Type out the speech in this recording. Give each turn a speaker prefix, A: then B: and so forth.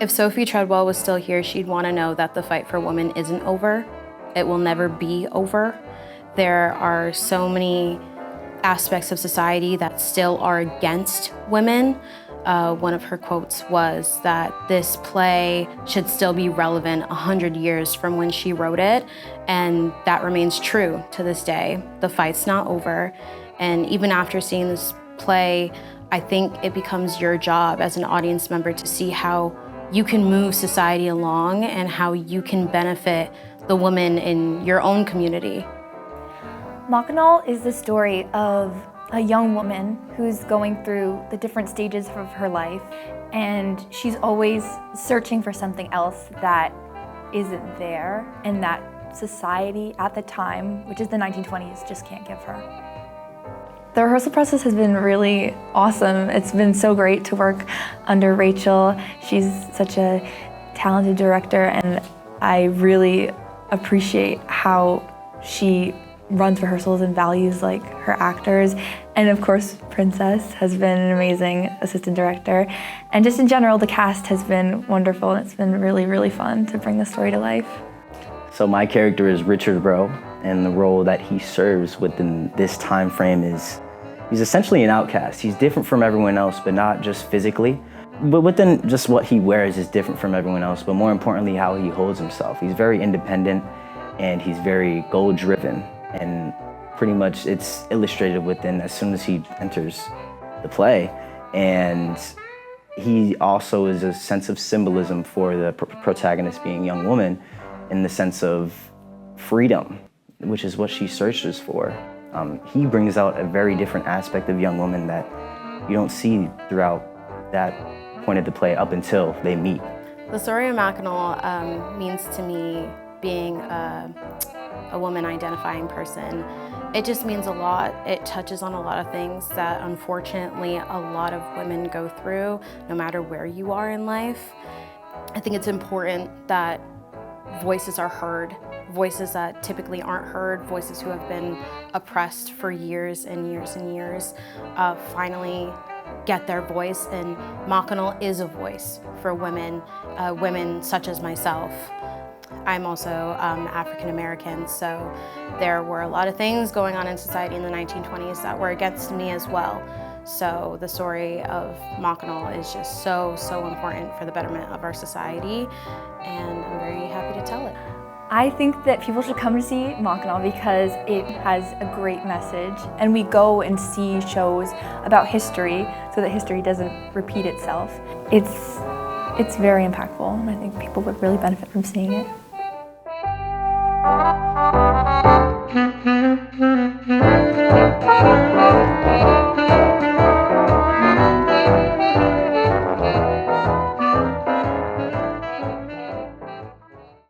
A: If Sophie Treadwell was still here, she'd want to know that the fight for women isn't over. It will never be over. There are so many aspects of society that still are against women. One of her quotes was that this play should still be relevant 100 years from when she wrote it, and that remains true to this day. The fight's not over, and even after seeing this play, I think it becomes your job as an audience member to see how you can move society along and how you can benefit the women in your own community.
B: Machinal is the story of a young woman who's going through the different stages of her life, and she's always searching for something else that isn't there and that society at the time, which is the 1920s, just can't give her. The rehearsal process has been really awesome. It's been so great to work under Rachel. She's such a talented director, and I really appreciate how she runs rehearsals and values like her actors. And of course, Princess has been an amazing assistant director. And just in general, the cast has been wonderful, and it's been really, really fun to bring the story to life.
C: So my character is Richard Rowe, and the role that he serves within this time frame is he's essentially an outcast. He's different from everyone else, but not just physically, but within just what he wears is different from everyone else, but more importantly, how he holds himself. He's very independent, and he's very goal-driven, and pretty much it's illustrated within as soon as he enters the play. And he also is a sense of symbolism for the protagonist being a young woman in the sense of freedom, which is what she searches for. He brings out a very different aspect of young women that you don't see throughout that point of the play up until they meet.
A: The story of Machinal means to me being a woman identifying person. It just means a lot. It touches on a lot of things that unfortunately a lot of women go through, no matter where you are in life. I think it's important that voices are heard, voices that typically aren't heard, voices who have been oppressed for years and years and years, finally get their voice, and Machinal is a voice for women, women such as myself. I'm also African American, so there were a lot of things going on in society in the 1920s that were against me as well. So the story of Machinal is just so, so important for the betterment of our society, and I'm very happy to tell it.
B: I think that people should come to see Machinal because it has a great message, and we go and see shows about history so that history doesn't repeat itself. It's very impactful, and I think people would really benefit from seeing it.